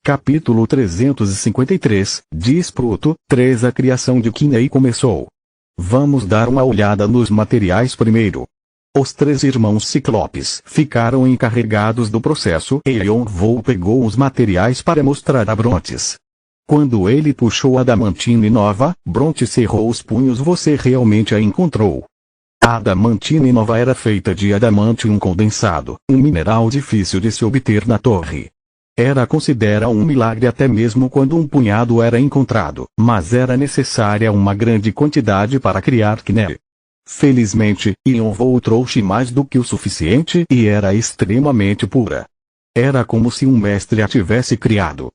Capítulo 353, diz Pluto, 3 A criação de Kinei começou. Vamos dar uma olhada nos materiais primeiro. Os 3 irmãos Ciclopes ficaram encarregados do processo e Yonvou pegou os materiais para mostrar a Brontes. Quando ele puxou a adamantine nova, Brontes cerrou os punhos. Você realmente a encontrou. A adamantine nova era feita de adamantium condensado, um mineral difícil de se obter na torre. Era considerado um milagre até mesmo quando um punhado era encontrado, mas era necessária uma grande quantidade para criar Kinei. Felizmente, Yonvou trouxe mais do que o suficiente e era extremamente pura. Era como se um mestre a tivesse criado.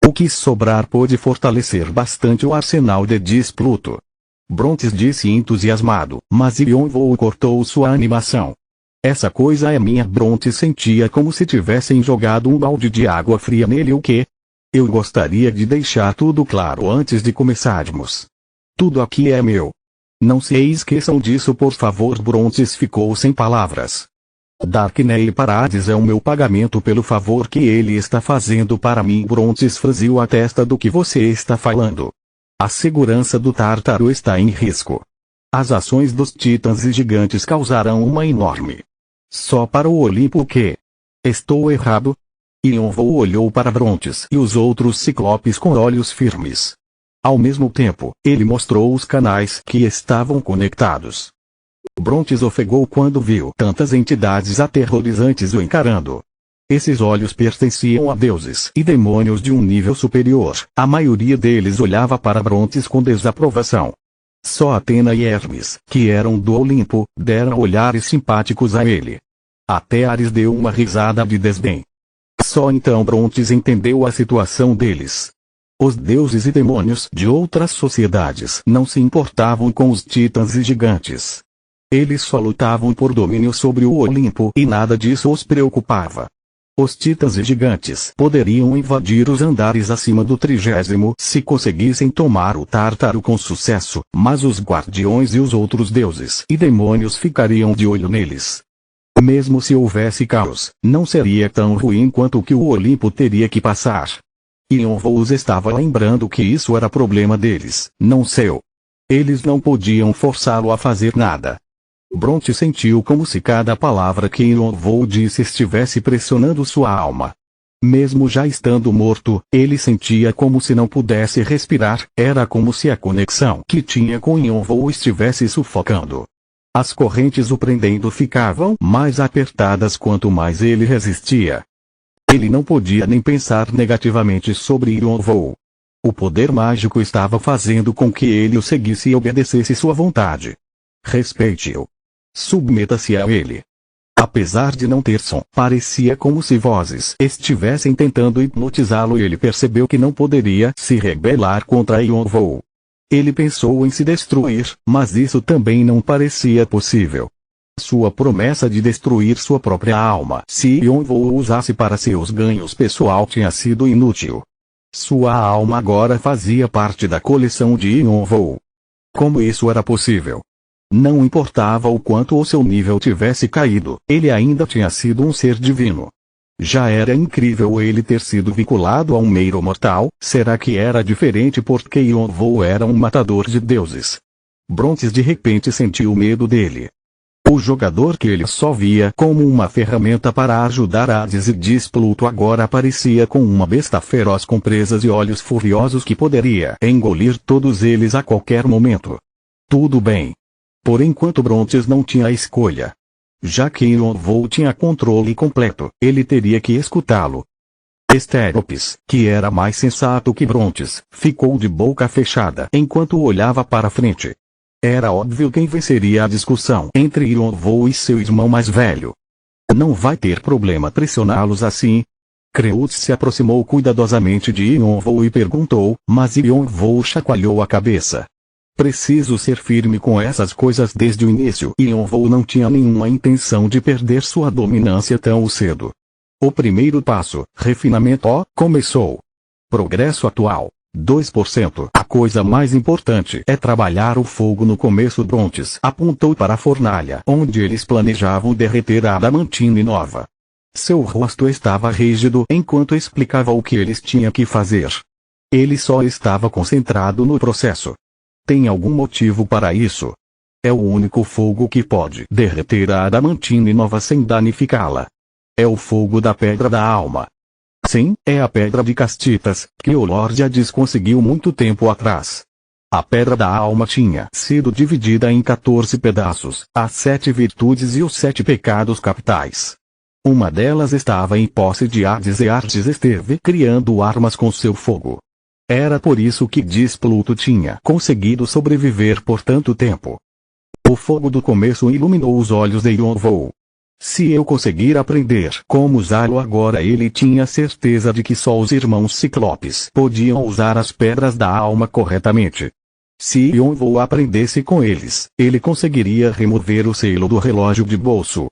O que sobrar pôde fortalecer bastante o arsenal de diz Pluto. Brontes disse entusiasmado, mas Yonvou cortou sua animação. Essa coisa é minha. Brontes sentia como se tivessem jogado um balde de água fria nele. O quê? Eu gostaria de deixar tudo claro antes de começarmos. Tudo aqui é meu. Não se esqueçam disso, por favor. Brontes ficou sem palavras. Dar Kinei para Hades é o meu pagamento pelo favor que ele está fazendo para mim. Brontes franziu a testa. Do que você está falando? A segurança do Tártaro está em risco. As ações dos titãs e gigantes causarão uma enorme. Só para o Olimpo. O quê? Estou errado? Yonvou olhou para Brontes e os outros ciclopes com olhos firmes. Ao mesmo tempo, ele mostrou os canais que estavam conectados. Brontes ofegou quando viu tantas entidades aterrorizantes o encarando. Esses olhos pertenciam a deuses e demônios de um nível superior. A maioria deles olhava para Brontes com desaprovação. Só Atena e Hermes, que eram do Olimpo, deram olhares simpáticos a ele. Até Ares deu uma risada de desdém. Só então Brontes entendeu a situação deles. Os deuses e demônios de outras sociedades não se importavam com os titãs e gigantes. Eles só lutavam por domínio sobre o Olimpo e nada disso os preocupava. Os titãs e gigantes poderiam invadir os andares acima do 30º se conseguissem tomar o Tártaro com sucesso, mas os guardiões e os outros deuses e demônios ficariam de olho neles. Mesmo se houvesse caos, não seria tão ruim quanto o que o Olimpo teria que passar. Yonvou estava lembrando que isso era problema deles, não seu. Eles não podiam forçá-lo a fazer nada. Brontes sentiu como se cada palavra que Yonvou disse estivesse pressionando sua alma. Mesmo já estando morto, ele sentia como se não pudesse respirar. Era como se a conexão que tinha com Yonvou estivesse sufocando. As correntes o prendendo ficavam mais apertadas quanto mais ele resistia. Ele não podia nem pensar negativamente sobre Yonvou. O poder mágico estava fazendo com que ele o seguisse e obedecesse sua vontade. Respeite-o. Submeta-se a ele. Apesar de não ter som, parecia como se vozes estivessem tentando hipnotizá-lo e ele percebeu que não poderia se rebelar contra Yonvou. Ele pensou em se destruir, mas isso também não parecia possível. Sua promessa de destruir sua própria alma se Yonvou o usasse para seus ganhos pessoal tinha sido inútil. Sua alma agora fazia parte da coleção de Yonvou. Como isso era possível? Não importava o quanto o seu nível tivesse caído, ele ainda tinha sido um ser divino. Já era incrível ele ter sido vinculado a um mero mortal. Será que era diferente porque Yonvou era um matador de deuses? Brontes de repente sentiu medo dele. O jogador que ele só via como uma ferramenta para ajudar Hades e diz Pluto agora aparecia com uma besta feroz com presas e olhos furiosos que poderia engolir todos eles a qualquer momento. Tudo bem. Por enquanto Brontes não tinha a escolha. Já que Yonvou tinha controle completo, ele teria que escutá-lo. Estéropes, que era mais sensato que Brontes, ficou de boca fechada enquanto olhava para frente. Era óbvio quem venceria a discussão entre Yonvou e seu irmão mais velho. Não vai ter problema pressioná-los assim? Creutz se aproximou cuidadosamente de Yonvou e perguntou, mas Yonvou chacoalhou a cabeça. Preciso ser firme com essas coisas desde o início. Yonvou não tinha nenhuma intenção de perder sua dominância tão cedo. O primeiro passo, refinamento, começou. Progresso atual, 2%. A coisa mais importante é trabalhar o fogo no começo. Brontes apontou para a fornalha onde eles planejavam derreter a adamantine nova. Seu rosto estava rígido enquanto explicava o que eles tinham que fazer. Ele só estava concentrado no processo. Tem algum motivo para isso? É o único fogo que pode derreter a adamantina nova sem danificá-la. É o fogo da Pedra da Alma. Sim, é a Pedra de Castitas, que o Lord Hades conseguiu muito tempo atrás. A Pedra da Alma tinha sido dividida em 14 pedaços, as 7 virtudes e os 7 pecados capitais. Uma delas estava em posse de Hades e Hades esteve criando armas com seu fogo. Era por isso que Pluto tinha conseguido sobreviver por tanto tempo. O fogo do começo iluminou os olhos de Yonvou. Se eu conseguir aprender como usá-lo agora, ele tinha certeza de que só os irmãos Ciclopes podiam usar as pedras da alma corretamente. Se Yonvou aprendesse com eles, ele conseguiria remover o selo do relógio de bolso.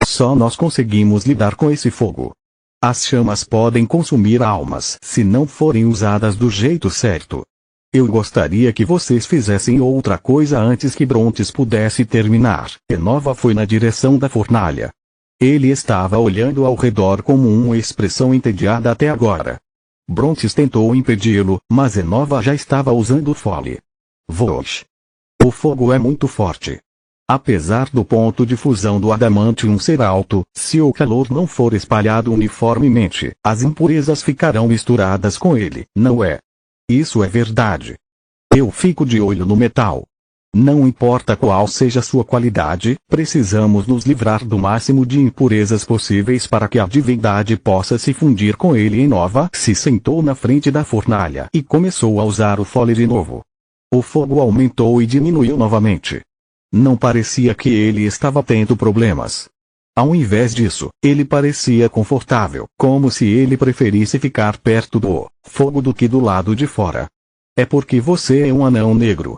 Só nós conseguimos lidar com esse fogo. As chamas podem consumir almas se não forem usadas do jeito certo. Eu gostaria que vocês fizessem outra coisa antes que Brontes pudesse terminar. Enova foi na direção da fornalha. Ele estava olhando ao redor com uma expressão entediada até agora. Brontes tentou impedi-lo, mas Enova já estava usando fole. Vosh. O fogo é muito forte. Apesar do ponto de fusão do adamantium ser alto, se o calor não for espalhado uniformemente, as impurezas ficarão misturadas com ele, não é? Isso é verdade. Eu fico de olho no metal. Não importa qual seja sua qualidade, precisamos nos livrar do máximo de impurezas possíveis para que a divindade possa se fundir com ele. Enova se sentou na frente da fornalha e começou a usar o fole de novo. O fogo aumentou e diminuiu novamente. Não parecia que ele estava tendo problemas. Ao invés disso, ele parecia confortável, como se ele preferisse ficar perto do fogo do que do lado de fora. É porque você é um anão negro.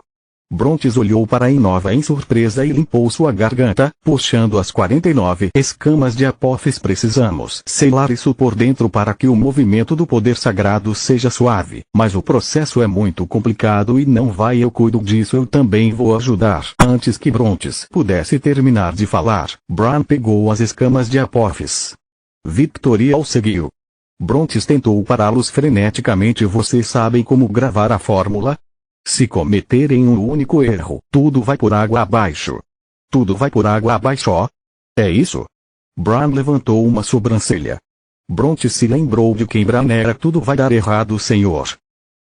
Brontes olhou para Enova em surpresa e limpou sua garganta, puxando as 49 escamas de Apophis. Precisamos selar isso por dentro para que o movimento do poder sagrado seja suave, mas o processo é muito complicado e não vai. Eu cuido disso, eu também vou ajudar. Antes que Brontes pudesse terminar de falar, Bran pegou as escamas de Apophis. Victoria o seguiu. Brontes tentou pará-los freneticamente. Vocês sabem como gravar a fórmula? Se cometerem um único erro, tudo vai por água abaixo. Tudo vai por água abaixo, ó. É isso? Bran levantou uma sobrancelha. Brontes se lembrou de quem Bran era. Tudo vai dar errado, senhor.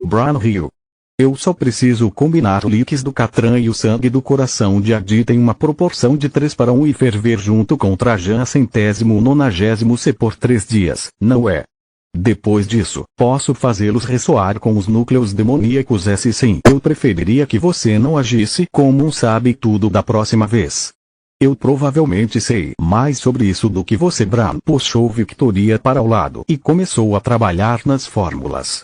Bran riu. Eu só preciso combinar o líquido do Catran e o sangue do coração de Adi em uma proporção de 3:1 e ferver junto com Trajan 190 C por 3 dias, não é? Depois disso, posso fazê-los ressoar com os núcleos demoníacos. Sim, eu preferiria que você não agisse como um sabe-tudo da próxima vez. Eu provavelmente sei mais sobre isso do que você. Bran puxou Victoria para o lado e começou a trabalhar nas fórmulas.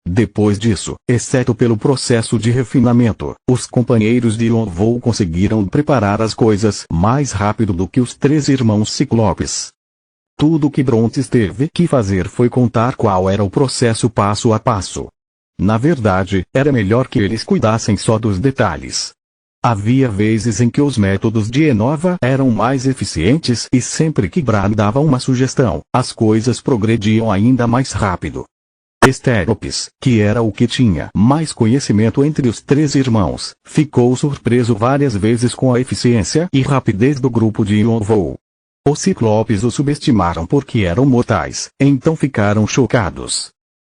Depois disso, exceto pelo processo de refinamento, os companheiros de Yonvou conseguiram preparar as coisas mais rápido do que os 3 irmãos Ciclopes. Tudo que Brontes teve que fazer foi contar qual era o processo passo a passo. Na verdade, era melhor que eles cuidassem só dos detalhes. Havia vezes em que os métodos de Enova eram mais eficientes e sempre que Bran dava uma sugestão, as coisas progrediam ainda mais rápido. Esteropes, que era o que tinha mais conhecimento entre os 3 irmãos, ficou surpreso várias vezes com a eficiência e rapidez do grupo de Yonvou. Os Ciclopes o subestimaram porque eram mortais, então ficaram chocados.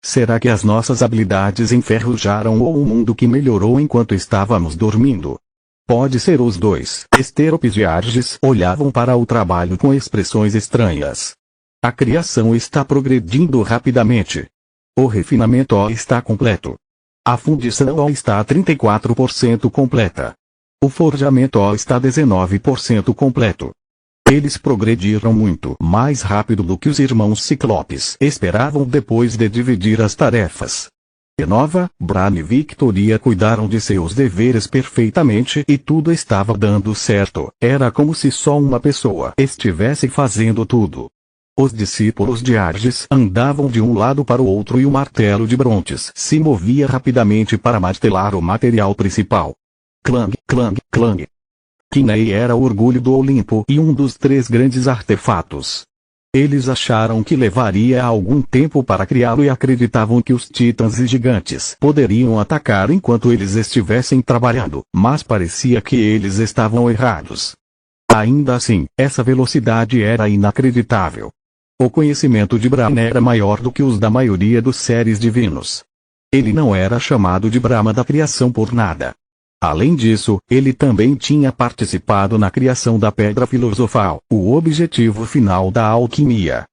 Será que as nossas habilidades enferrujaram ou o mundo que melhorou enquanto estávamos dormindo? Pode ser os dois. Esteropes e Arges olhavam para o trabalho com expressões estranhas. A criação está progredindo rapidamente. O refinamento está completo. A fundição está a 34% completa. O forjamento está 19% completo. Eles progrediram muito mais rápido do que os irmãos Ciclopes esperavam depois de dividir as tarefas. Enova, Bran e Victoria cuidaram de seus deveres perfeitamente e tudo estava dando certo. Era como se só uma pessoa estivesse fazendo tudo. Os discípulos de Arges andavam de um lado para o outro e o martelo de Brontes se movia rapidamente para martelar o material principal. Clang, clang, clang. Kinei era o orgulho do Olimpo e um dos 3 grandes artefatos. Eles acharam que levaria algum tempo para criá-lo e acreditavam que os titãs e gigantes poderiam atacar enquanto eles estivessem trabalhando, mas parecia que eles estavam errados. Ainda assim, essa velocidade era inacreditável. O conhecimento de Brahma era maior do que os da maioria dos seres divinos. Ele não era chamado de Brahma da criação por nada. Além disso, ele também tinha participado na criação da Pedra Filosofal, o objetivo final da alquimia.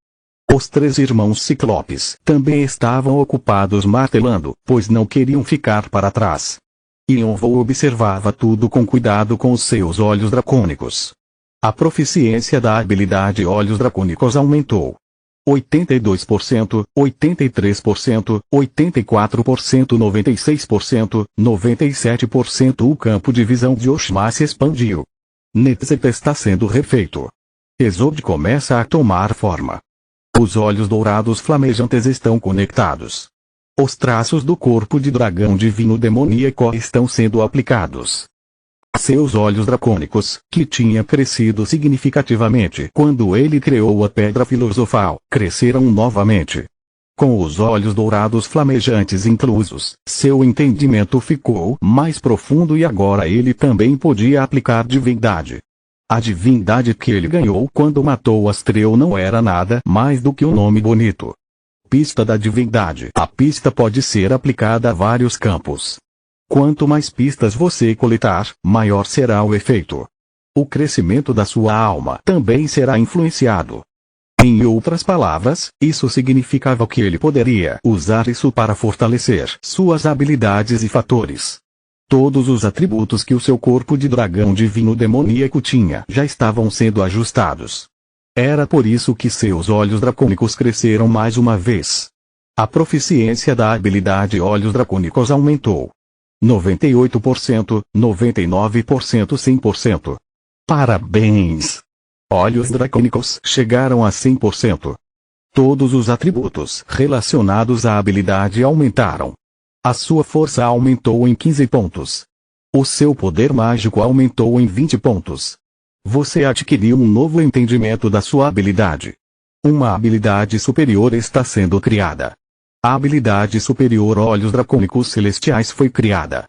Os 3 irmãos Ciclopes também estavam ocupados martelando, pois não queriam ficar para trás. Yonvou observava tudo com cuidado com os seus olhos dracônicos. A proficiência da habilidade Olhos Dracônicos aumentou. 82%, 83%, 84%, 96%, 97%. O campo de visão de Oshma se expandiu. Netzet está sendo refeito. Exod começa a tomar forma. Os olhos dourados flamejantes estão conectados. Os traços do corpo de dragão divino demoníaco estão sendo aplicados. Seus olhos dracônicos, que tinha crescido significativamente quando ele criou a Pedra Filosofal, cresceram novamente. Com os olhos dourados flamejantes inclusos, seu entendimento ficou mais profundo e agora ele também podia aplicar divindade. A divindade que ele ganhou quando matou Astreu não era nada mais do que um nome bonito. Pista da divindade. A pista pode ser aplicada a vários campos. Quanto mais pistas você coletar, maior será o efeito. O crescimento da sua alma também será influenciado. Em outras palavras, isso significava que ele poderia usar isso para fortalecer suas habilidades e fatores. Todos os atributos que o seu corpo de dragão divino demoníaco tinha já estavam sendo ajustados. Era por isso que seus olhos dracônicos cresceram mais uma vez. A proficiência da habilidade Olhos Dracônicos aumentou. 98%, 99%, 100%. Parabéns! Olhos dracônicos chegaram a 100%. Todos os atributos relacionados à habilidade aumentaram. A sua força aumentou em 15 pontos. O seu poder mágico aumentou em 20 pontos. Você adquiriu um novo entendimento da sua habilidade. Uma habilidade superior está sendo criada. A habilidade superior Olhos Dracônicos Celestiais foi criada.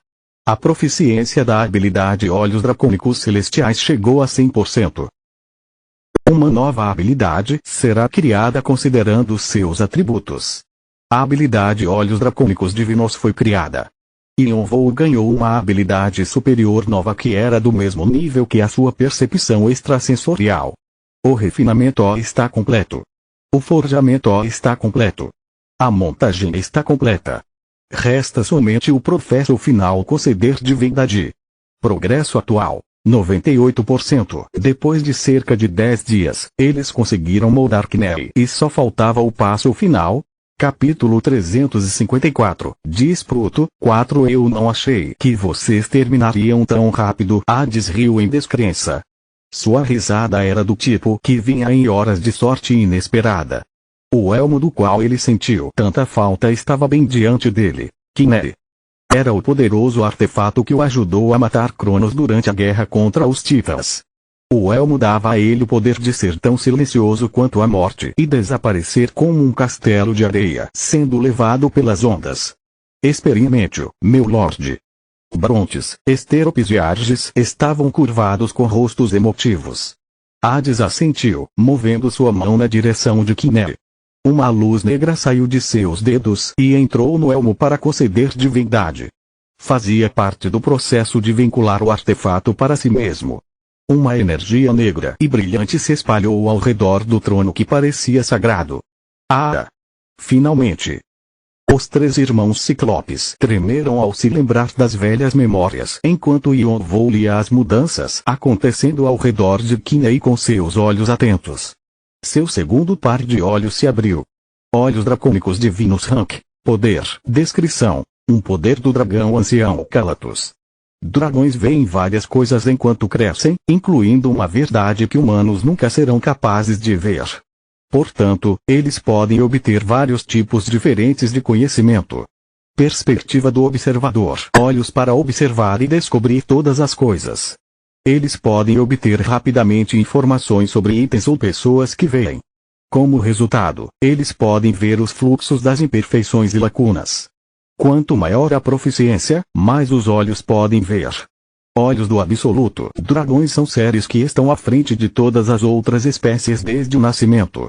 A proficiência da habilidade Olhos Dracônicos Celestiais chegou a 100%. Uma nova habilidade será criada considerando seus atributos. A habilidade Olhos Dracônicos Divinos foi criada. Yonvou ganhou uma habilidade superior nova que era do mesmo nível que a sua percepção extrasensorial. O refinamento está completo. O forjamento está completo. A montagem está completa. Resta somente o processo final conceder divindade. Progresso atual, 98%. Depois de cerca de 10 dias, eles conseguiram moldar Knei e só faltava o passo final. Capítulo 354, diz Pruto, 4. Eu não achei que vocês terminariam tão rápido. Hades riu em descrença. Sua risada era do tipo que vinha em horas de sorte inesperada. O elmo do qual ele sentiu tanta falta estava bem diante dele. Knei era o poderoso artefato que o ajudou a matar Cronos durante a guerra contra os Titãs. O elmo dava a ele o poder de ser tão silencioso quanto a morte e desaparecer como um castelo de areia sendo levado pelas ondas. Experimente-o, meu lorde. Brontes, Esteropes e Arges estavam curvados com rostos emotivos. Hades assentiu, movendo sua mão na direção de Knei. Uma luz negra saiu de seus dedos e entrou no elmo para conceder divindade. Fazia parte do processo de vincular o artefato para si mesmo. Uma energia negra e brilhante se espalhou ao redor do trono que parecia sagrado. Ah! Finalmente! Os 3 irmãos Ciclopes tremeram ao se lembrar das velhas memórias enquanto Yonvou lia as mudanças acontecendo ao redor de Knei com seus olhos atentos. Seu segundo par de olhos se abriu. Olhos dracônicos divinos Rank, poder, descrição, um poder do dragão ancião Calatos. Dragões veem várias coisas enquanto crescem, incluindo uma verdade que humanos nunca serão capazes de ver. Portanto, eles podem obter vários tipos diferentes de conhecimento. Perspectiva do observador. Olhos para observar e descobrir todas as coisas. Eles podem obter rapidamente informações sobre itens ou pessoas que veem. Como resultado, eles podem ver os fluxos das imperfeições e lacunas. Quanto maior a proficiência, mais os olhos podem ver. Olhos do absoluto. Dragões são seres que estão à frente de todas as outras espécies desde o nascimento.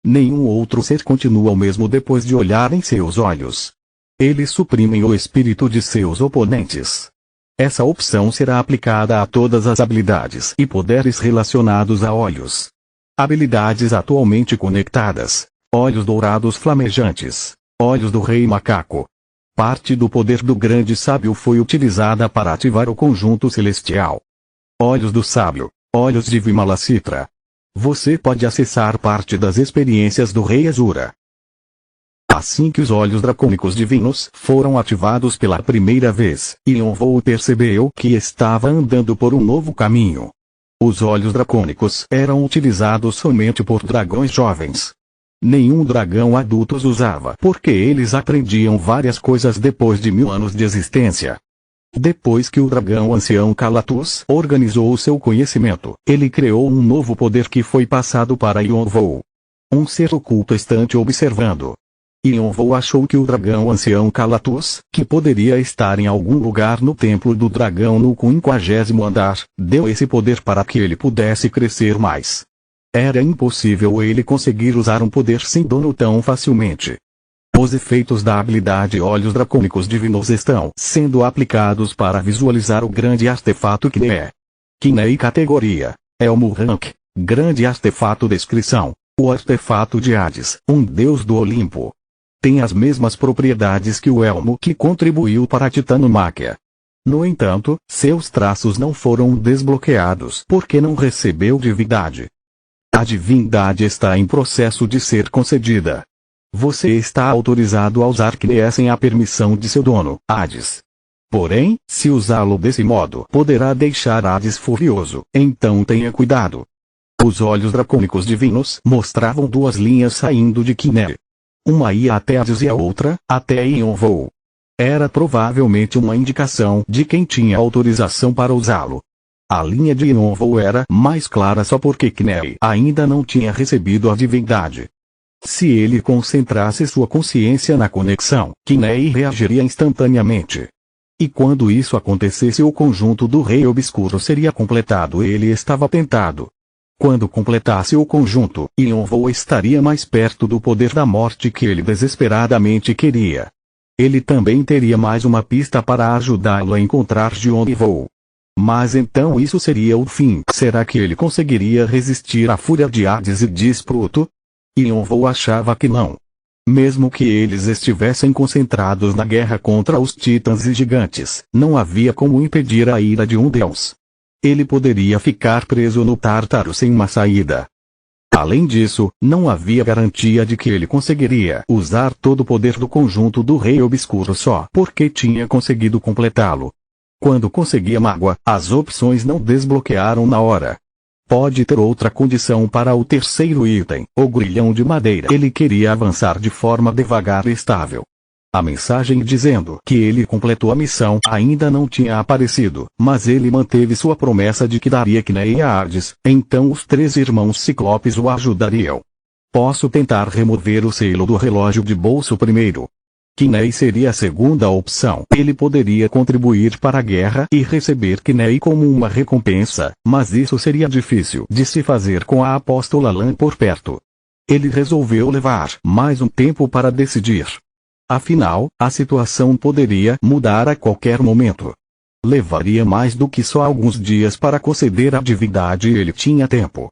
Nenhum outro ser continua o mesmo depois de olhar em seus olhos. Eles suprimem o espírito de seus oponentes. Essa opção será aplicada a todas as habilidades e poderes relacionados a olhos. Habilidades atualmente conectadas. Olhos dourados flamejantes. Olhos do Rei Macaco. Parte do poder do grande sábio foi utilizada para ativar o conjunto celestial. Olhos do sábio. Olhos de Vimalacitra. Você pode acessar parte das experiências do Rei Azura. Assim que os olhos dracônicos divinos foram ativados pela primeira vez, Yonvou percebeu que estava andando por um novo caminho. Os olhos dracônicos eram utilizados somente por dragões jovens. Nenhum dragão adulto os usava porque eles aprendiam várias coisas depois de 1000 anos de existência. Depois que o dragão ancião Calatus organizou o seu conhecimento, ele criou um novo poder que foi passado para Yonvou. Um ser oculto estante observando. Yonvou achou que o dragão ancião Calatus, que poderia estar em algum lugar no templo do dragão no 50º andar, deu esse poder para que ele pudesse crescer mais. Era impossível ele conseguir usar um poder sem dono tão facilmente. Os efeitos da habilidade Olhos Dracônicos Divinos estão sendo aplicados para visualizar o grande artefato Kinei. Kinei categoria. Elmo Rank. Grande artefato descrição. O artefato de Hades, um deus do Olimpo. Tem as mesmas propriedades que o elmo que contribuiu para a titanomáquia. No entanto, seus traços não foram desbloqueados porque não recebeu divindade. A divindade está em processo de ser concedida. Você está autorizado a usar Kinei sem a permissão de seu dono, Hades. Porém, se usá-lo desse modo, poderá deixar Hades furioso, então tenha cuidado. Os olhos dracônicos divinos mostravam duas linhas saindo de Kinei. Uma ia até Hades e a outra, até Yonvou. Era provavelmente uma indicação de quem tinha autorização para usá-lo. A linha de Yonvou era mais clara só porque Kinei ainda não tinha recebido a divindade. Se ele concentrasse sua consciência na conexão, Kinei reagiria instantaneamente. E quando isso acontecesse, o conjunto do Rei Obscuro seria completado. Ele estava tentado. Quando completasse o conjunto, Yonvou estaria mais perto do poder da morte que ele desesperadamente queria. Ele também teria mais uma pista para ajudá-lo a encontrar Yonvou. Mas então isso seria o fim. Será que ele conseguiria resistir à fúria de Hades e Dispruto? Yonvou achava que não. Mesmo que eles estivessem concentrados na guerra contra os titãs e gigantes, não havia como impedir a ira de um deus. Ele poderia ficar preso no Tártaro sem uma saída. Além disso, não havia garantia de que ele conseguiria usar todo o poder do conjunto do Rei Obscuro só porque tinha conseguido completá-lo. Quando conseguia mágoa, as opções não desbloquearam na hora. Pode ter outra condição para o terceiro item, o grilhão de madeira. Ele queria avançar de forma devagar e estável. A mensagem dizendo que ele completou a missão ainda não tinha aparecido, mas ele manteve sua promessa de que daria Kinei a Hades, então os 3 irmãos Ciclopes o ajudariam. Posso tentar remover o selo do relógio de bolso primeiro. Kinei seria a segunda opção. Ele poderia contribuir para a guerra e receber Kinei como uma recompensa, mas isso seria difícil de se fazer com a apóstola Lan por perto. Ele resolveu levar mais um tempo para decidir. Afinal, a situação poderia mudar a qualquer momento. Levaria mais do que só alguns dias para conceder a divindade e ele tinha tempo.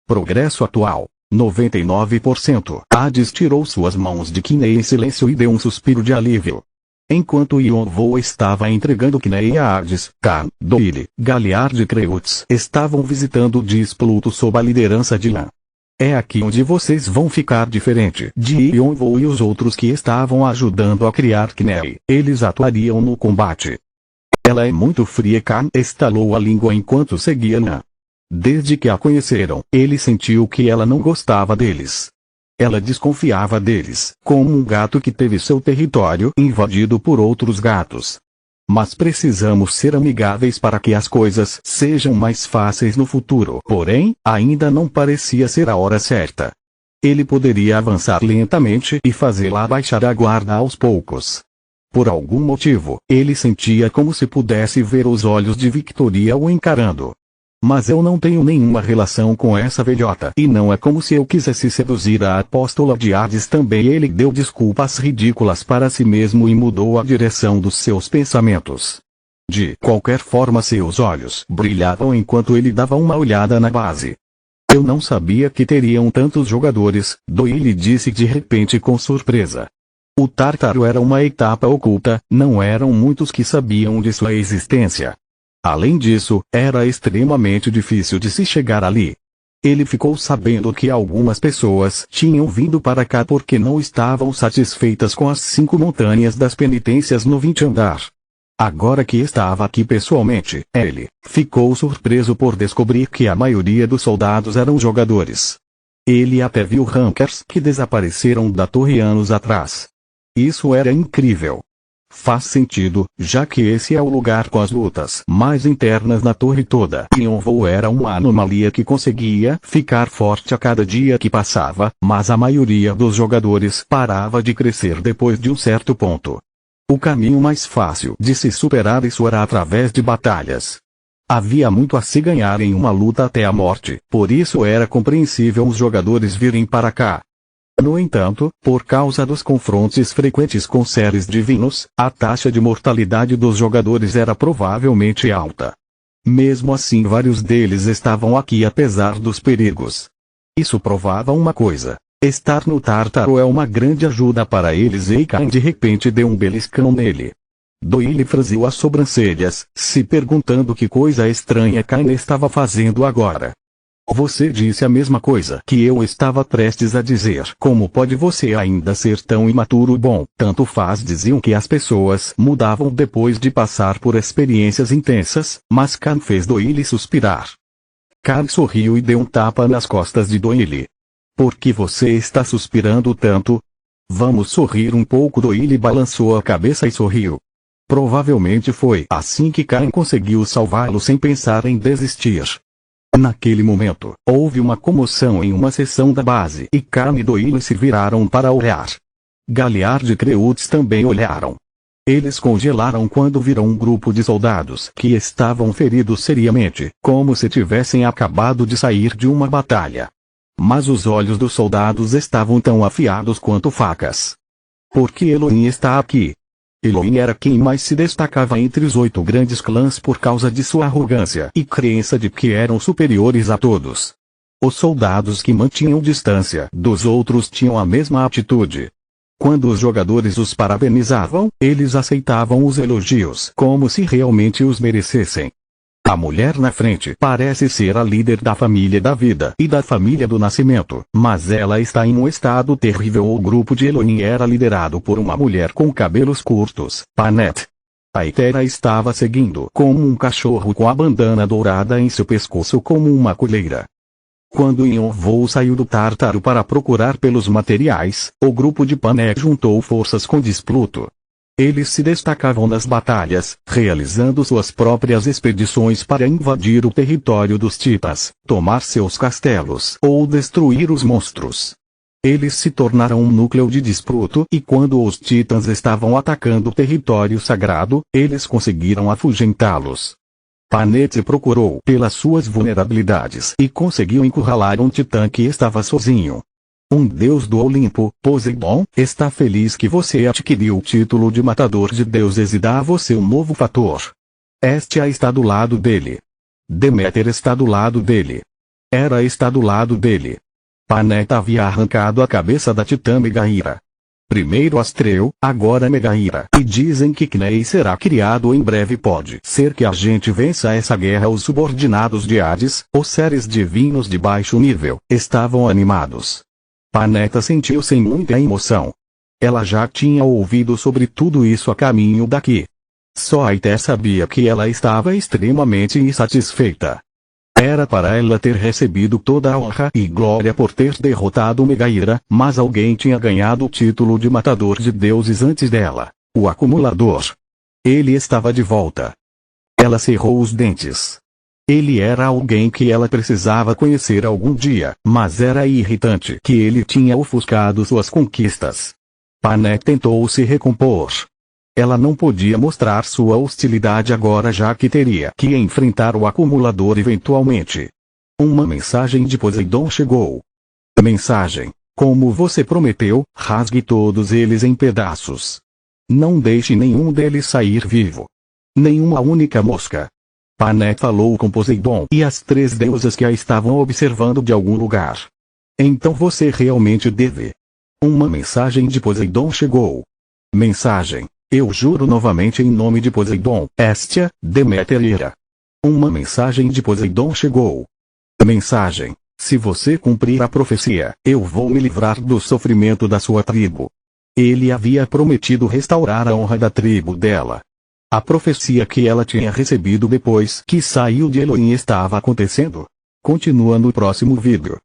Progresso atual. 99%. Hades tirou suas mãos de Kinei em silêncio e deu um suspiro de alívio. Enquanto Yonvou estava entregando Kinei a Hades, Khan, Doyle, Galliard e Kreutz estavam visitando Displuto sob a liderança de Lan. É aqui onde vocês vão ficar diferente de Yonvou e os outros que estavam ajudando a criar Kinei. Eles atuariam no combate. Ela é muito fria. Khan estalou a língua enquanto seguia Lan. Desde que a conheceram, ele sentiu que ela não gostava deles. Ela desconfiava deles, como um gato que teve seu território invadido por outros gatos. Mas precisamos ser amigáveis para que as coisas sejam mais fáceis no futuro. Porém, ainda não parecia ser a hora certa. Ele poderia avançar lentamente e fazê-la baixar a guarda aos poucos. Por algum motivo, ele sentia como se pudesse ver os olhos de Victoria o encarando. Mas eu não tenho nenhuma relação com essa velhota e não é como se eu quisesse seduzir a apóstola de Hades também. Ele deu desculpas ridículas para si mesmo e mudou a direção dos seus pensamentos. De qualquer forma seus olhos brilhavam enquanto ele dava uma olhada na base. Eu não sabia que teriam tantos jogadores, Doyle disse de repente com surpresa. O Tártaro era uma etapa oculta, não eram muitos que sabiam de sua existência. Além disso, era extremamente difícil de se chegar ali. Ele ficou sabendo que algumas pessoas tinham vindo para cá porque não estavam satisfeitas com as 5 montanhas das penitências no 20º andar. Agora que estava aqui pessoalmente, ele ficou surpreso por descobrir que a maioria dos soldados eram jogadores. Ele até viu rankers que desapareceram da torre anos atrás. Isso era incrível. Faz sentido, já que esse é o lugar com as lutas mais internas na torre toda. Yonvou era uma anomalia que conseguia ficar forte a cada dia que passava, mas a maioria dos jogadores parava de crescer depois de um certo ponto. O caminho mais fácil de se superar isso era através de batalhas. Havia muito a se ganhar em uma luta até a morte, por isso era compreensível os jogadores virem para cá. No entanto, por causa dos confrontos frequentes com seres divinos, a taxa de mortalidade dos jogadores era provavelmente alta. Mesmo assim vários deles estavam aqui apesar dos perigos. Isso provava uma coisa. Estar no Tártaro é uma grande ajuda para eles e Cain de repente deu um beliscão nele. Doyle franziu as sobrancelhas, se perguntando que coisa estranha Cain estava fazendo agora. Você disse a mesma coisa que eu estava prestes a dizer. Como pode você ainda ser tão imaturo? Bom, tanto faz, diziam que as pessoas mudavam depois de passar por experiências intensas, mas Cain fez Doyle suspirar. Cain sorriu e deu um tapa nas costas de Doyle. Por que você está suspirando tanto? Vamos sorrir um pouco. Doyle balançou a cabeça e sorriu. Provavelmente foi assim que Cain conseguiu salvá-lo sem pensar em desistir. Naquele momento, houve uma comoção em uma seção da base e Cain e Doyle se viraram para olhar. Galliard e Creutz também olharam. Eles congelaram quando viram um grupo de soldados que estavam feridos seriamente, como se tivessem acabado de sair de uma batalha. Mas os olhos dos soldados estavam tão afiados quanto facas. Por que Elohim está aqui? Elohim era quem mais se destacava entre os 8 grandes clãs por causa de sua arrogância e crença de que eram superiores a todos. Os soldados que mantinham distância dos outros tinham a mesma atitude. Quando os jogadores os parabenizavam, eles aceitavam os elogios como se realmente os merecessem. A mulher na frente parece ser a líder da família da vida e da família do nascimento, mas ela está em um estado terrível. O grupo de Elohim era liderado por uma mulher com cabelos curtos, Panet. A Hetera estava seguindo como um cachorro com a bandana dourada em seu pescoço como uma coleira. Quando Yonvou saiu do Tártaro para procurar pelos materiais, o grupo de Panet juntou forças com Displuto. Eles se destacavam nas batalhas, realizando suas próprias expedições para invadir o território dos Titãs, tomar seus castelos ou destruir os monstros. Eles se tornaram um núcleo de Displuto e quando os Titãs estavam atacando o território sagrado, eles conseguiram afugentá-los. Panet procurou pelas suas vulnerabilidades e conseguiu encurralar um titã que estava sozinho. Um deus do Olimpo, Poseidon, está feliz que você adquiriu o título de matador de deuses e dá a você um novo fator. Hestia está do lado dele. Deméter está do lado dele. Hera está do lado dele. Panet havia arrancado a cabeça da titã Megaira. Primeiro Astreu, agora Megaira. E dizem que Knei será criado em breve. Pode ser que a gente vença essa guerra. Os subordinados de Hades, os seres divinos de baixo nível, estavam animados. Paneta sentiu sem muita emoção. Ela já tinha ouvido sobre tudo isso a caminho daqui. Só Aité sabia que ela estava extremamente insatisfeita. Era para ela ter recebido toda a honra e glória por ter derrotado Megaira, mas alguém tinha ganhado o título de matador de deuses antes dela, o acumulador. Ele estava de volta. Ela cerrou os dentes. Ele era alguém que ela precisava conhecer algum dia, mas era irritante que ele tinha ofuscado suas conquistas. Panek tentou se recompor. Ela não podia mostrar sua hostilidade agora, já que teria que enfrentar o acumulador eventualmente. Uma mensagem de Poseidon chegou. Mensagem: como você prometeu, rasgue todos eles em pedaços. Não deixe nenhum deles sair vivo. Nenhuma única mosca. Panek falou com Poseidon e as 3 deusas que a estavam observando de algum lugar. Então você realmente deve. Uma mensagem de Poseidon chegou. Mensagem: eu juro novamente em nome de Poseidon, Hestia, Deméter e Hera. Uma mensagem de Poseidon chegou. Mensagem: se você cumprir a profecia, eu vou me livrar do sofrimento da sua tribo. Ele havia prometido restaurar a honra da tribo dela. A profecia que ela tinha recebido depois que saiu de Elohim estava acontecendo. Continua no próximo vídeo.